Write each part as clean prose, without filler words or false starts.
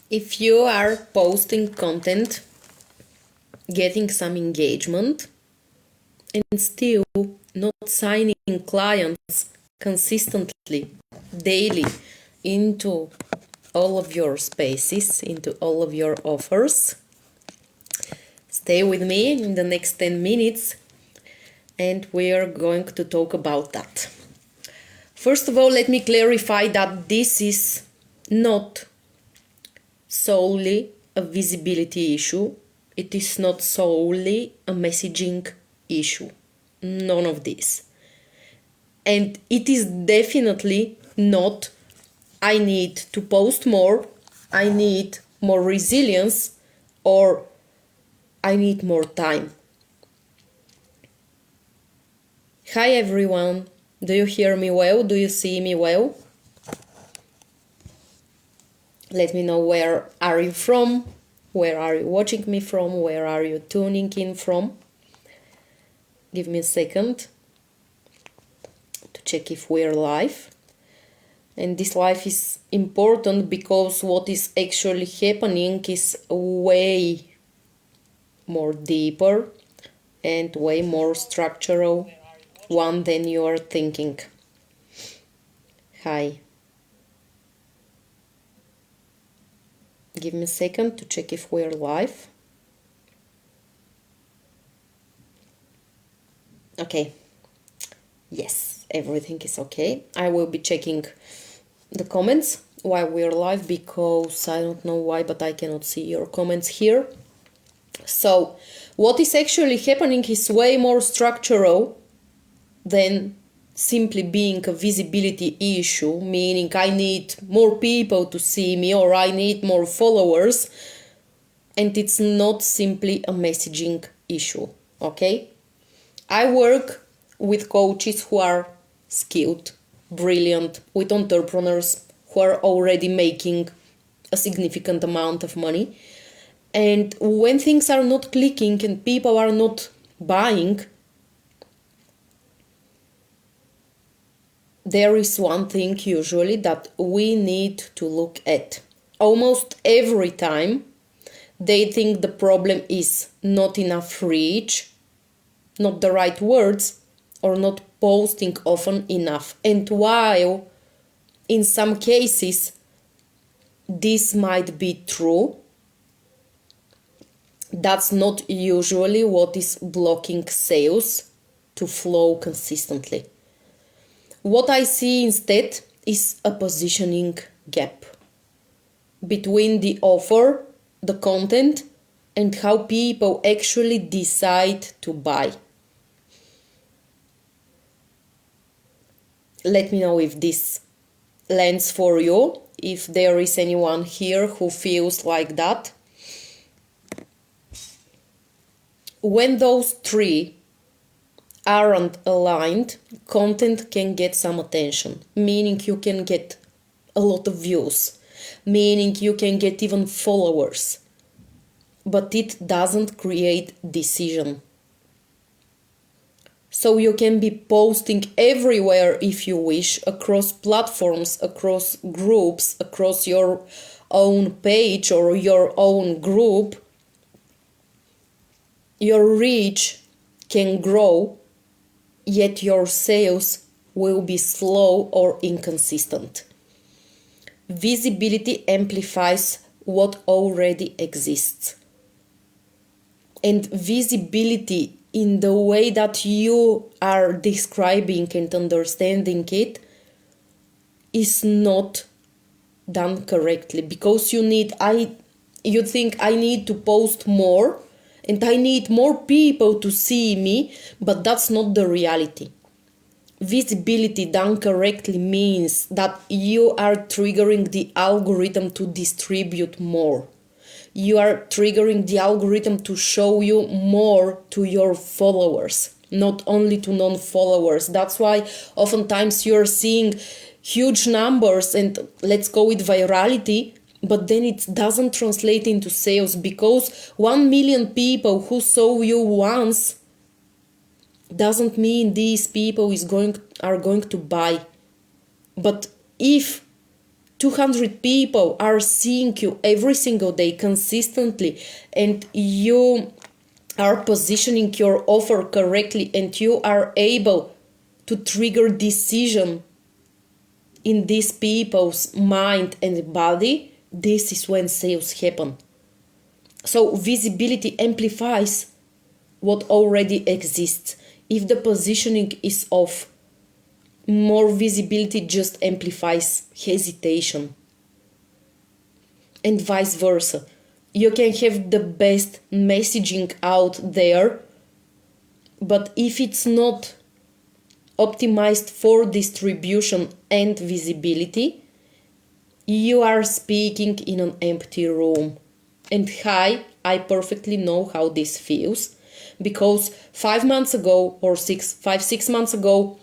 If you are posting content, getting some engagement, and still not signing clients consistently, daily, into all of your spaces, into all of your offers, stay with me in the next 10 minutes and we are going to talk about that. First of all, let me clarify that this is not solely a visibility issue. It is not solely a messaging issue. None of this. And it is definitely not I need to post more, I need more resilience, or I need more time. Hi everyone, do you hear me well? Do you see me well? Let me know where are you from, where are you watching me from, where are you tuning in from. Give me a second to check if we're live. And this live is important because what is actually happening is way more deeper and way more structural one than you are thinking. Hi. Give me a second to check if we're live. Okay. Yes, everything is okay. I will be checking the comments while we're live because I don't know why, but I cannot see your comments here. So, what is actually happening is way more structural than simply being a visibility issue, meaning I need more people to see me or I need more followers, and it's not simply a messaging issue, okay? I work with coaches who are skilled, brilliant, with entrepreneurs who are already making a significant amount of money. And when things are not clicking and people are not buying, there is one thing usually that we need to look at. Almost every time they think the problem is not enough reach, not the right words, or not posting often enough. And while in some cases this might be true, that's not usually what is blocking sales to flow consistently. What I see instead is a positioning gap between the offer, the content, and how people actually decide to buy. Let me know if this lands for you, if there is anyone here who feels like that. When those three aren't aligned, content can get some attention, meaning you can get a lot of views, meaning you can get even followers, but it doesn't create decision. So you can be posting everywhere if you wish, across platforms, across groups, across your own page or your own group. Your reach can grow, yet your sales will be slow or inconsistent. Visibility amplifies what already exists. And visibility in the way that you are describing and understanding it is not done correctly, because you think I need to post more and I need more people to see me, but that's not the reality. Visibility done correctly means that you are triggering the algorithm to distribute more. You are triggering the algorithm to show you more to your followers, not only to non-followers. That's why oftentimes you're seeing huge numbers and let's go with virality, but then it doesn't translate into sales, because 1 million people who saw you once doesn't mean these people are going to buy. But if 200 people are seeing you every single day consistently, and you are positioning your offer correctly, and you are able to trigger decision in these people's mind and body, this is when sales happen. So visibility amplifies what already exists. If the positioning is off, more visibility just amplifies hesitation. And vice versa. You can have the best messaging out there, but if it's not optimized for distribution and visibility, you are speaking in an empty room. And I perfectly know how this feels, because 5 months ago or 6 months ago,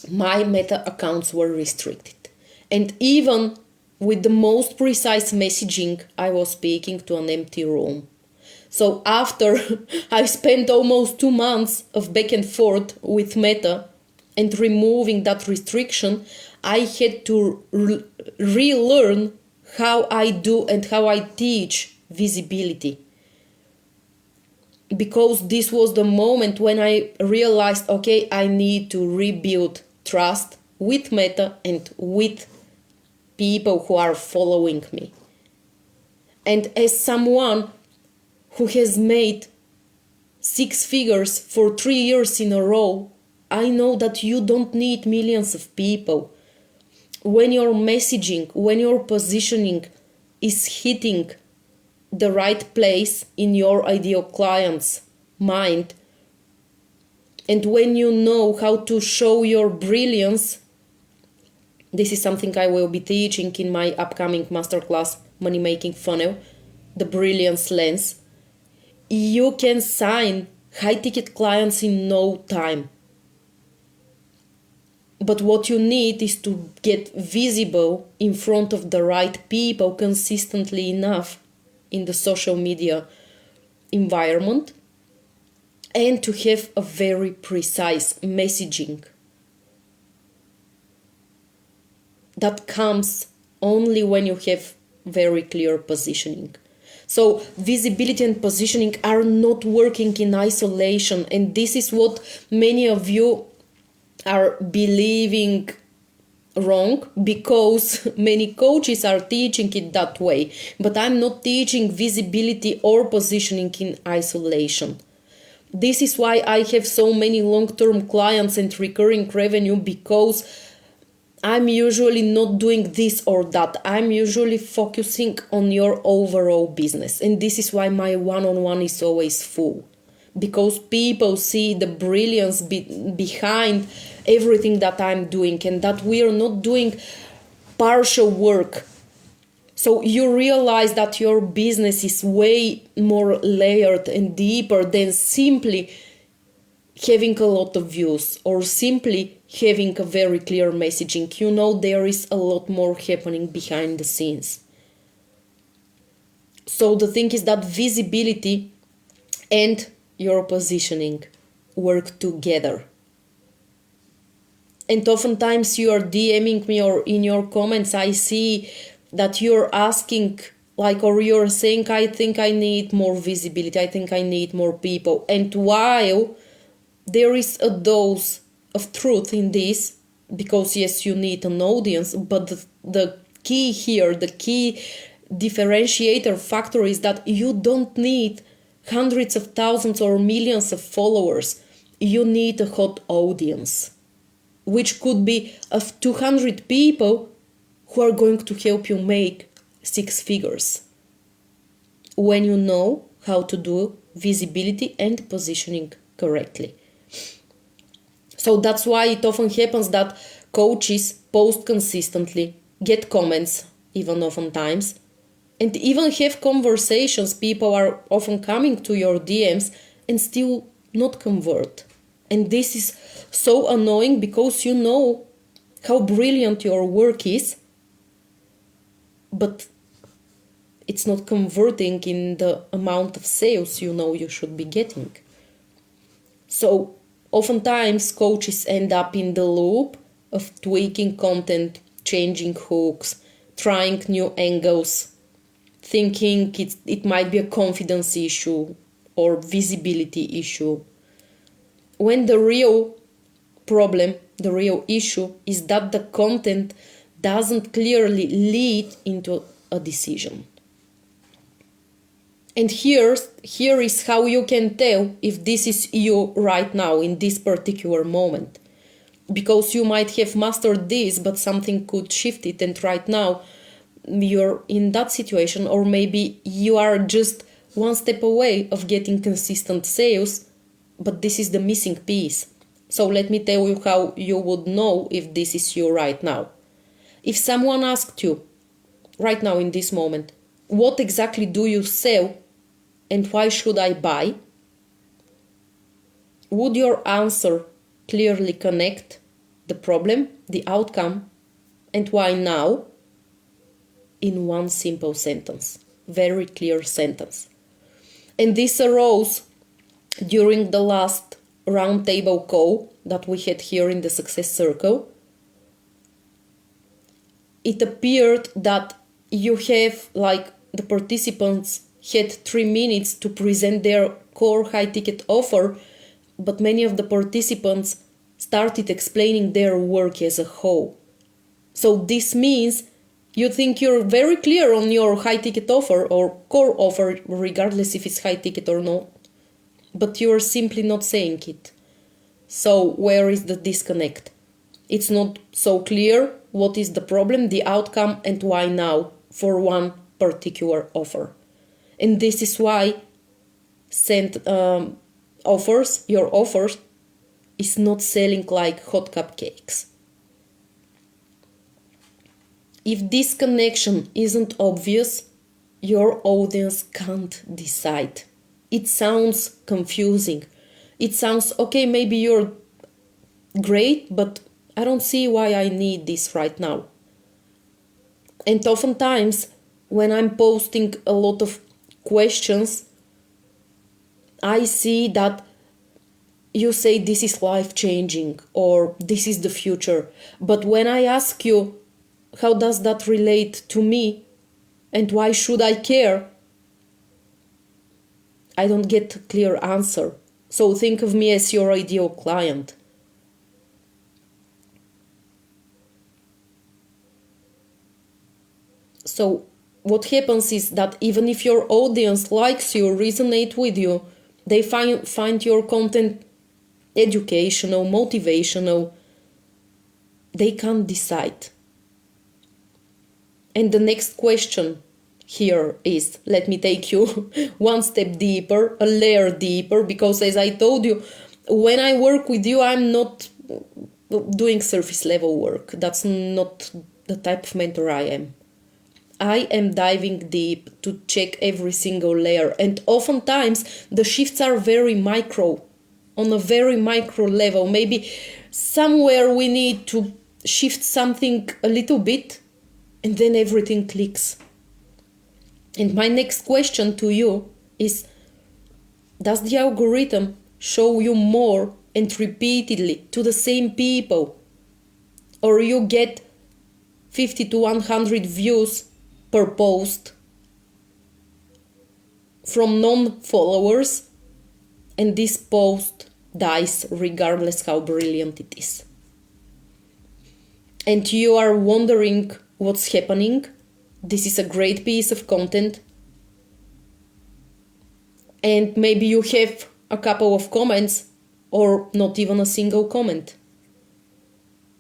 my Meta accounts were restricted. And even with the most precise messaging, I was speaking to an empty room. So after I spent almost 2 months of back and forth with Meta and removing that restriction, I had to relearn how I do and how I teach visibility. Because this was the moment when I realized, okay, I need to rebuild trust with Meta and with people who are following me. And as someone who has made 6 figures for 3 years in a row, I know that you don't need millions of people. When your messaging, when your positioning is hitting the right place in your ideal client's mind, and when you know how to show your brilliance, this is something I will be teaching in my upcoming masterclass, Money Making Funnel, the Brilliance Lens, you can sign high-ticket clients in no time. But what you need is to get visible in front of the right people consistently enough in the social media environment, and to have a very precise messaging that comes only when you have very clear positioning. So visibility and positioning are not working in isolation, and this is what many of you are believing wrong, because many coaches are teaching it that way. But I'm not teaching visibility or positioning in isolation. This is why I have so many long-term clients and recurring revenue, because I'm usually not doing this or that. I'm usually focusing on your overall business. And this is why my one-on-one is always full. Because people see the brilliance behind everything that I'm doing, and that we are not doing partial work. So you realize that your business is way more layered and deeper than simply having a lot of views or simply having a very clear messaging. You know, there is a lot more happening behind the scenes. So the thing is that visibility and your positioning work together. And oftentimes you are DMing me, or in your comments I see that you're asking, like, or you're saying, I think I need more visibility, I think I need more people. And while there is a dose of truth in this, because yes, you need an audience, but the key here, the key differentiator factor is that you don't need hundreds of thousands or millions of followers. You need a hot audience, which could be of 200 people who are going to help you make 6 figures, when you know how to do visibility and positioning correctly. So that's why it often happens that coaches post consistently, get comments even oftentimes, and even have conversations. People are often coming to your DMs and still not convert. And this is so annoying, because you know how brilliant your work is, but it's not converting in the amount of sales you know you should be getting. So oftentimes coaches end up in the loop of tweaking content, changing hooks, trying new angles, thinking it might be a confidence issue or visibility issue. When the real problem, the real issue is that the content doesn't clearly lead into a decision. And here is how you can tell if this is you right now in this particular moment. Because you might have mastered this, but something could shift it, and right now you're in that situation, or maybe you are just one step away of getting consistent sales, but this is the missing piece. So let me tell you how you would know if this is you right now. If someone asked you right now in this moment, what exactly do you sell and why should I buy? Would your answer clearly connect the problem, the outcome, and why now? In one simple sentence, very clear sentence. And this arose during the last roundtable call that we had here in the Success Circle. It appeared that you have, like, the participants had 3 minutes to present their core high-ticket offer, but many of the participants started explaining their work as a whole. So this means you think you're very clear on your high-ticket offer or core offer, regardless if it's high-ticket or not, but you're simply not saying it. So where is the disconnect? It's not so clear what is the problem, the outcome, and why now for one particular offer. And this is why your offers is not selling like hot cupcakes. If this connection isn't obvious, your audience can't decide. It sounds confusing. It sounds, okay, maybe you're great, but I don't see why I need this right now. And oftentimes, when I'm posting a lot of questions, I see that you say this is life-changing or this is the future. But when I ask you, how does that relate to me and why should I care? I don't get a clear answer. So think of me as your ideal client. So what happens is that even if your audience likes you, resonate with you, they find your content educational, motivational, they can't decide. And the next question here is, let me take you one step deeper, a layer deeper, because as I told you, when I work with you, I'm not doing surface level work. That's not the type of mentor I am. I am diving deep to check every single layer, and oftentimes the shifts are very micro, on a very micro level. Maybe somewhere we need to shift something a little bit, and then everything clicks. And my next question to you is, does the algorithm show you more and repeatedly to the same people? Or you get 50 to 100 views per post from non-followers, and this post dies regardless how brilliant it is. And you are wondering what's happening. This is a great piece of content, and maybe you have a couple of comments or not even a single comment.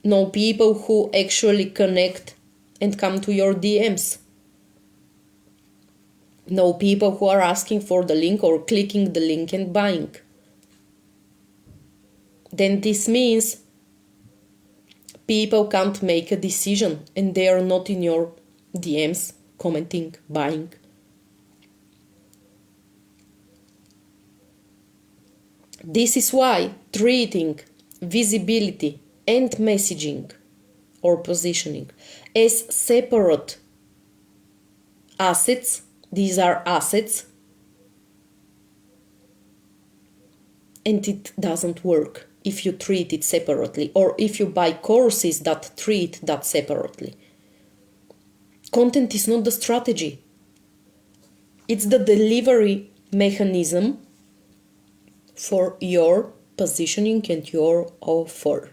No people who actually connect and come to your DMs. No people who are asking for the link or clicking the link and buying. Then this means people can't make a decision and they are not in your DMs commenting, buying. This is why treating visibility and messaging or positioning as separate assets, these are assets, and it doesn't work if you treat it separately or if you buy courses that treat that separately. Content is not the strategy. It's the delivery mechanism for your positioning and your offer.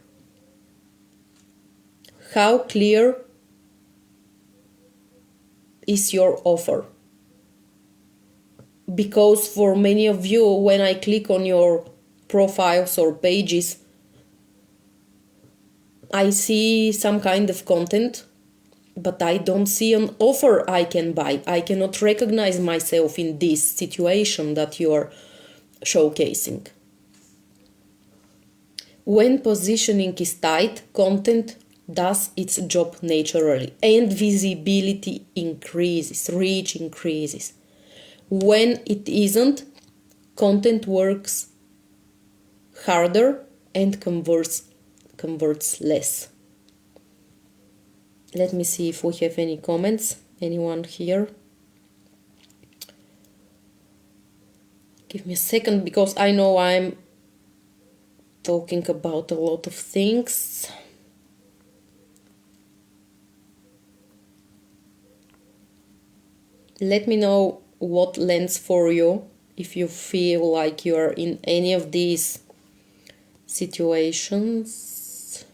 How clear is your offer? Because for many of you, when I click on your profiles or pages, I see some kind of content, but I don't see an offer I can buy. I cannot recognize myself in this situation that you are showcasing. When positioning is tight, content does its job naturally and visibility increases, reach increases. When it isn't, content works harder and converts less. Let me see if we have any comments. Anyone here? Give me a second, because I know I'm talking about a lot of things. Let me know what lands for you, if you feel like you are in any of these situations.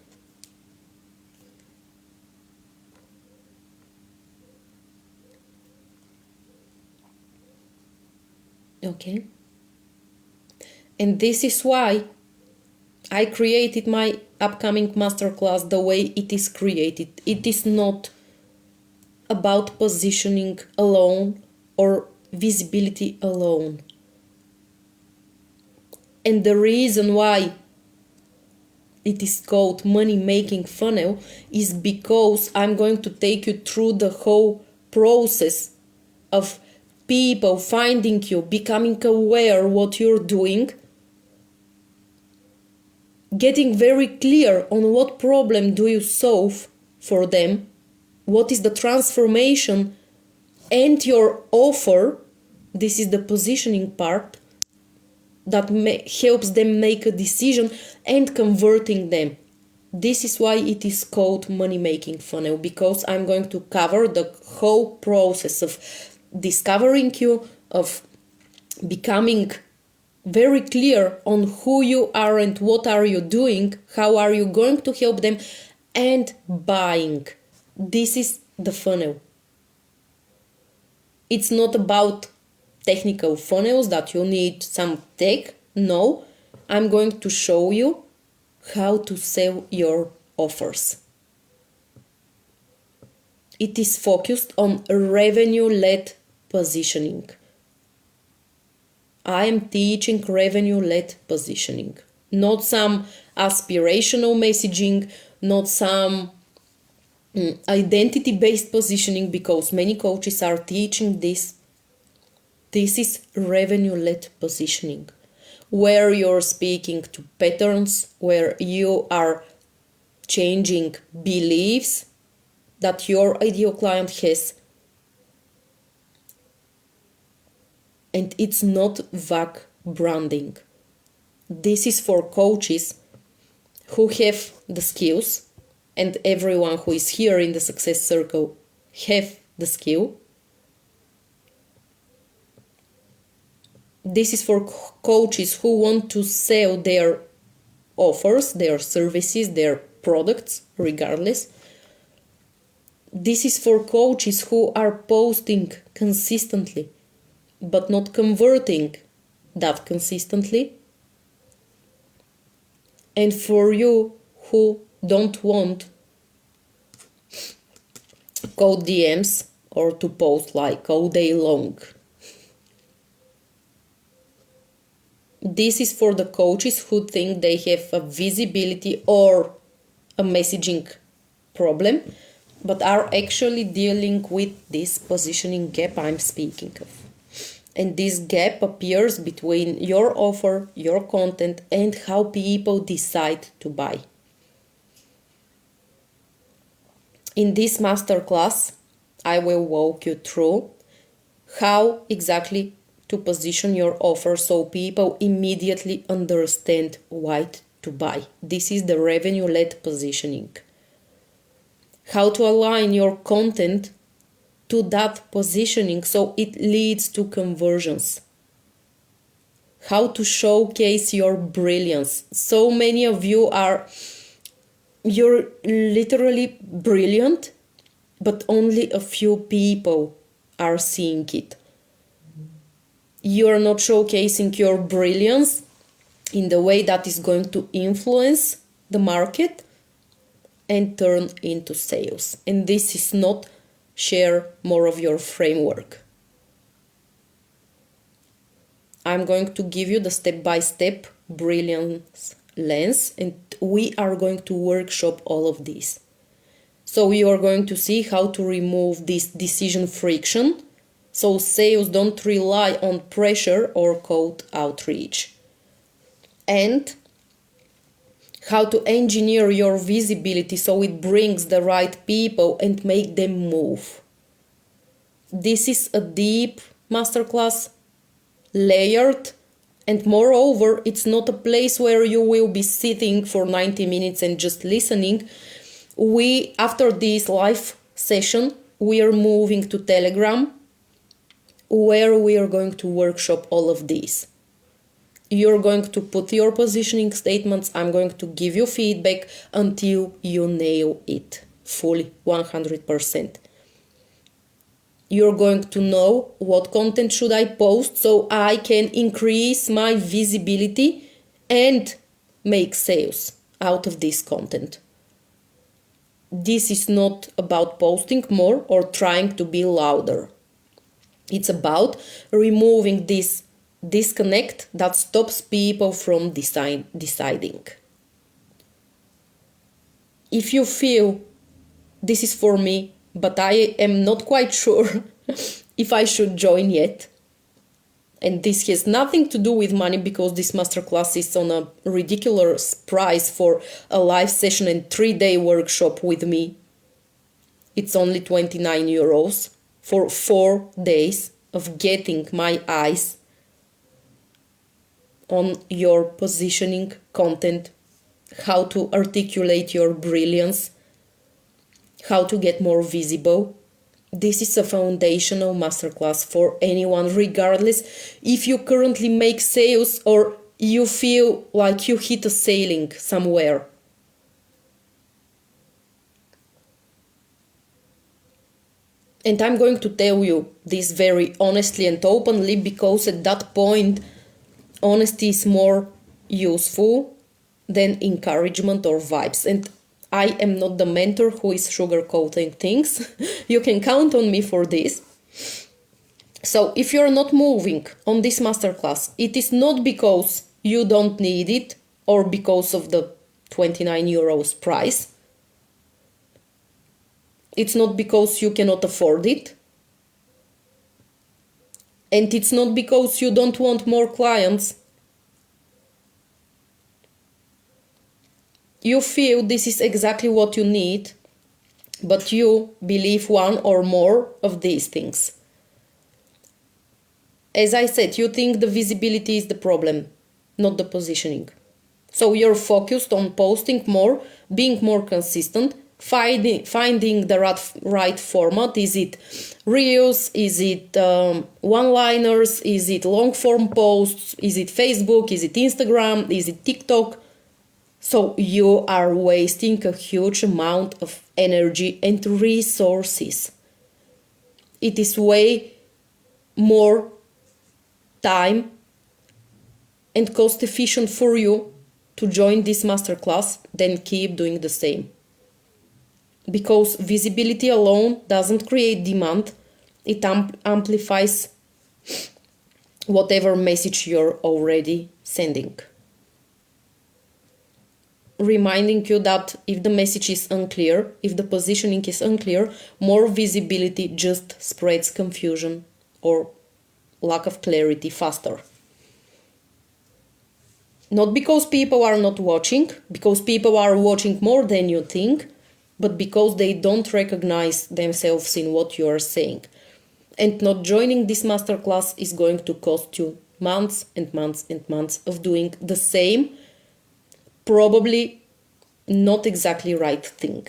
Okay. And this is why I created my upcoming masterclass the way it is created. It is not about positioning alone or visibility alone. And the reason why it is called money making funnel is because I'm going to take you through the whole process of people finding you, becoming aware what you're doing, getting very clear on what problem do you solve for them, what is the transformation, and your offer. This is the positioning part that helps them make a decision and converting them. This is why it is called money making funnel, because I'm going to cover the whole process of discovering you, of becoming very clear on who you are and what are you doing, how are you going to help them, and buying. This is the funnel. It's not about technical funnels that you need some tech. No, I'm going to show you how to sell your offers. It is focused on revenue-led positioning. I am teaching revenue-led positioning, not some aspirational messaging, not some identity-based positioning, because many coaches are teaching this. This is revenue-led positioning, where you're speaking to patterns, where you are changing beliefs that your ideal client has. And it's not vague branding. This is for coaches who have the skills, and everyone who is here in the success circle have the skill. This is for coaches who want to sell their offers, their services, their products, regardless. This is for coaches who are posting consistently, but not converting that consistently. And for you who don't want cold DMs or to post like all day long. This is for the coaches who think they have a visibility or a messaging problem, but are actually dealing with this positioning gap I'm speaking of. And this gap appears between your offer, your content, and how people decide to buy. In this masterclass, I will walk you through how exactly to position your offer so people immediately understand what to buy. This is the revenue-led positioning. How to align your content to that positioning so it leads to conversions. How to showcase your brilliance. So many of you're literally brilliant, but only a few people are seeing it. You're not showcasing your brilliance in the way that is going to influence the market and turn into sales. And this is not share more of your framework. I'm going to give you the step-by-step brilliance lens, and we are going to workshop all of this. So you are going to see how to remove this decision friction so sales don't rely on pressure or cold outreach. And how to engineer your visibility so it brings the right people and make them move. This is a deep masterclass, layered, and moreover, it's not a place where you will be sitting for 90 minutes and just listening. After this live session, we are moving to Telegram, where we are going to workshop all of this. You're going to put your positioning statements. I'm going to give you feedback until you nail it fully, 100%. You're going to know what content should I post so I can increase my visibility and make sales out of this content. This is not about posting more or trying to be louder. It's about removing this disconnect that stops people from deciding. If you feel this is for me, but I am not quite sure if I should join yet, and this has nothing to do with money because this masterclass is on a ridiculous price for a live session and 3-day workshop with me. It's only 29 euros for 4 days of getting my eyes on your positioning content, how to articulate your brilliance, how to get more visible. This is a foundational masterclass for anyone, regardless if you currently make sales or you feel like you hit a ceiling somewhere. And I'm going to tell you this very honestly and openly because at that point, honesty is more useful than encouragement or vibes. And I am not the mentor who is sugarcoating things. You can count on me for this. So if you're not moving on this masterclass, it is not because you don't need it or because of the 29 euros price. It's not because you cannot afford it. And it's not because you don't want more clients. You feel this is exactly what you need, but you believe one or more of these things. As I said, you think the visibility is the problem, not the positioning. So you're focused on posting more, being more consistent, finding the right format. Is it reels? Is it one-liners? Is it long-form posts? Is it Facebook? Is it Instagram? Is it TikTok? So you are wasting a huge amount of energy and resources. It is way more time and cost efficient for you to join this masterclass than keep doing the same. Because visibility alone doesn't create demand, it amplifies whatever message you're already sending. Reminding you that if the message is unclear, if the positioning is unclear, more visibility just spreads confusion or lack of clarity faster. Not because people are not watching, because people are watching more than you think, but because they don't recognize themselves in what you are saying. And not joining this masterclass is going to cost you months and months and months of doing the same, probably not exactly right thing.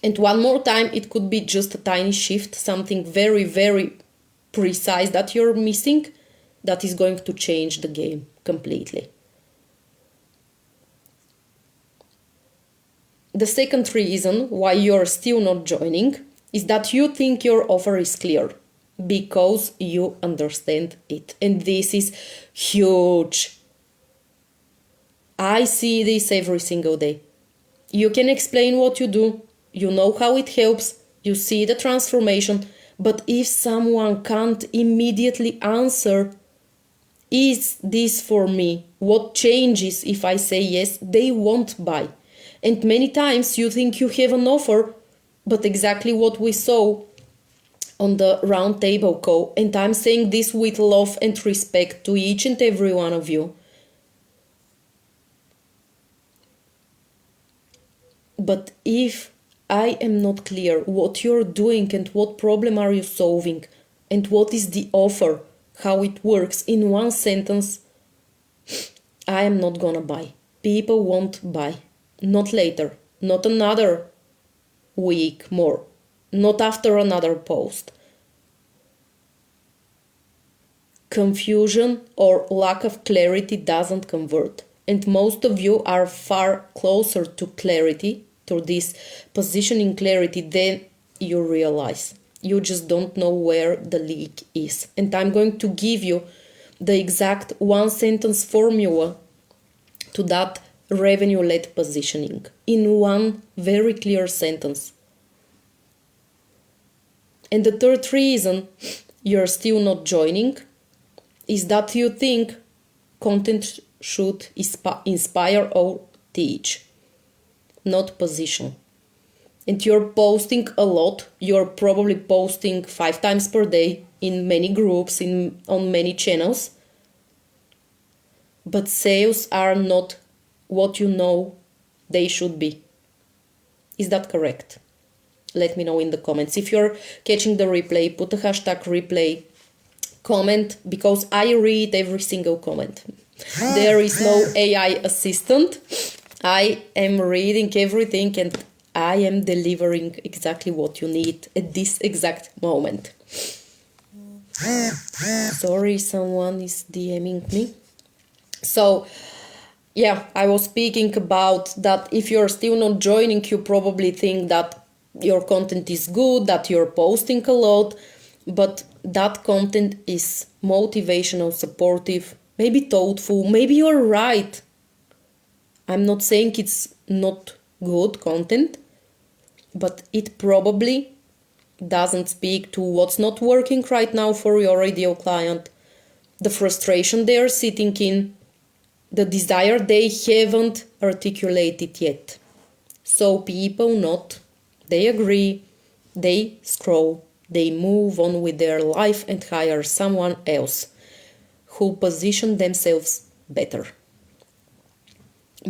And one more time, it could be just a tiny shift, something very, very precise that you're missing, that is going to change the game completely. The second reason why you're still not joining is that you think your offer is clear because you understand it. And this is huge. I see this every single day. You can explain what you do, you know how it helps, you see the transformation, but if someone can't immediately answer, is this for me? What changes if I say yes? They won't buy. And many times you think you have an offer, but exactly what we saw on the round table call, and I'm saying this with love and respect to each and every one of you. But if I am not clear what you're doing and what problem are you solving and what is the offer, how it works in one sentence, I am not gonna buy. People won't buy. Not later, not another week more, not after another post. Confusion or lack of clarity doesn't convert. And most of you are far closer to clarity, to this positioning clarity, than you realize. You just don't know where the leak is. And I'm going to give you the exact one sentence formula to that revenue-led positioning in one very clear sentence. And the third reason you're still not joining is that you think content should inspire or teach, not position. And you're posting a lot. You're probably posting 5 times per day in many groups, on many channels. But sales are not what you know they should be. Is that correct? Let me know in the comments. If you're catching the replay, put a hashtag replay, comment, because I read every single comment. There is no AI assistant. I am reading everything and I am delivering exactly what you need at this exact moment. Sorry, someone is DMing me. So, yeah, I was speaking about that if you're still not joining, you probably think that your content is good, that you're posting a lot, but that content is motivational, supportive, maybe thoughtful, maybe you're right. I'm not saying it's not good content, but it probably doesn't speak to what's not working right now for your ideal client, the frustration they're sitting in, the desire they haven't articulated yet. So people not, they agree, they scroll, they move on with their life and hire someone else who position themselves better.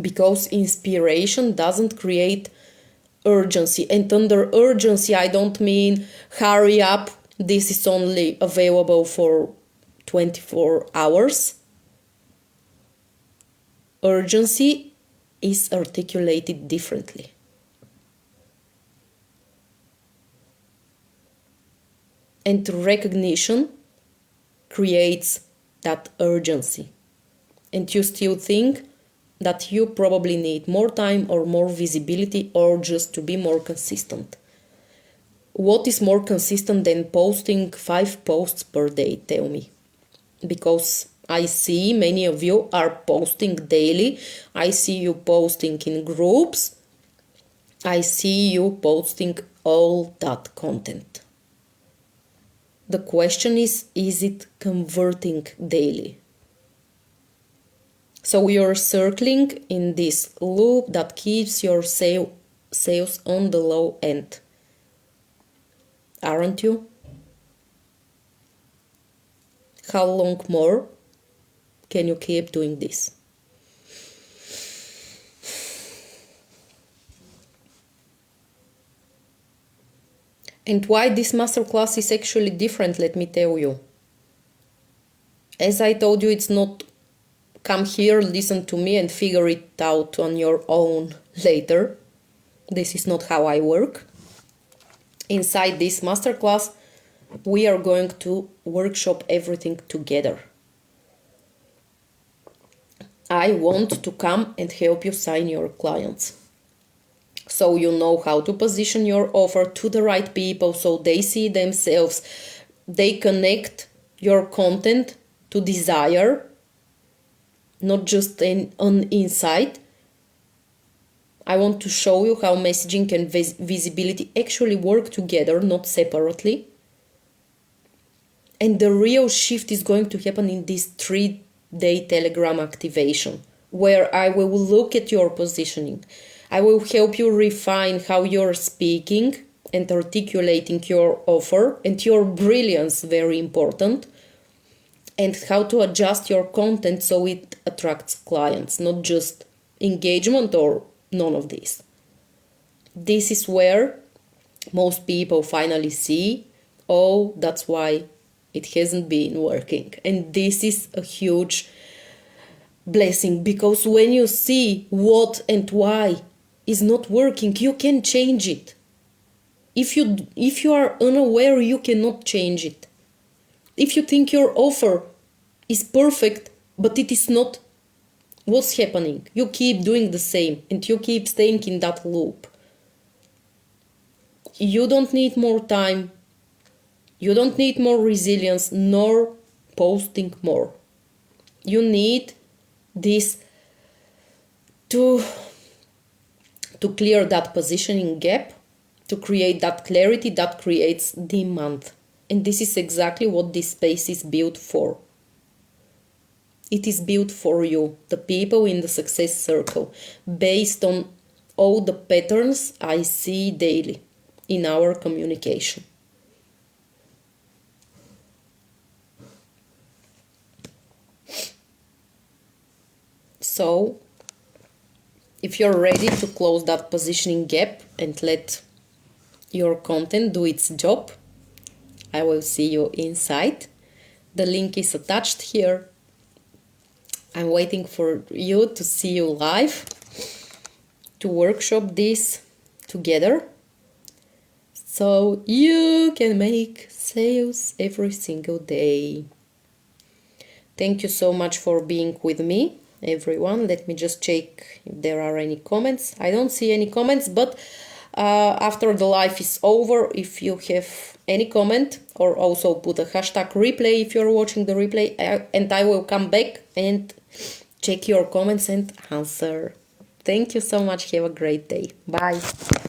Because inspiration doesn't create urgency. And under urgency, I don't mean hurry up, this is only available for 24 hours. Urgency is articulated differently. And recognition creates that urgency. And you still think that you probably need more time or more visibility or just to be more consistent. What is more consistent than posting 5 posts per day? Tell me. Because I see many of you are posting daily. I see you posting in groups. I see you posting all that content. The question is it converting daily? So you're circling in this loop that keeps your sales on the low end. Aren't you? How long more can you keep doing this? And why this masterclass is actually different, let me tell you. As I told you, it's not come here, listen to me and figure it out on your own later. This is not how I work. Inside this masterclass, we are going to workshop everything together. I want to come and help you sign your clients. So you know how to position your offer to the right people so they see themselves. They connect your content to desire, not just on insight. I want to show you how messaging and visibility actually work together, not separately. And the real shift is going to happen in this 3-day Telegram activation, where I will look at your positioning. I will help you refine how you're speaking and articulating your offer, and your brilliance, very important, and how to adjust your content so it attracts clients, not just engagement or none of this. This is where most people finally see, oh, that's why it hasn't been working. And this is a huge blessing, because when you see what and why is not working, you can change it. If you are unaware, you cannot change it. If you think your offer is perfect, but it is not, what's happening? You keep doing the same and you keep staying in that loop. You don't need more time. You don't need more resilience, nor posting more. You need this to clear that positioning gap, to create that clarity that creates demand. And this is exactly what this space is built for. It is built for you, the people in the success circle, based on all the patterns I see daily in our communication. So, if you're ready to close that positioning gap and let your content do its job, I will see you inside. The link is attached here. I'm waiting for you to see you live, to workshop this together, so you can make sales every single day. Thank you so much for being with me, everyone. Let me just check if there are any comments. I don't see any comments, but after the live is over, if you have any comment, or also put a hashtag replay if you're watching the replay, and I will come back and check your comments and answer. Thank you so much. Have a great day. Bye.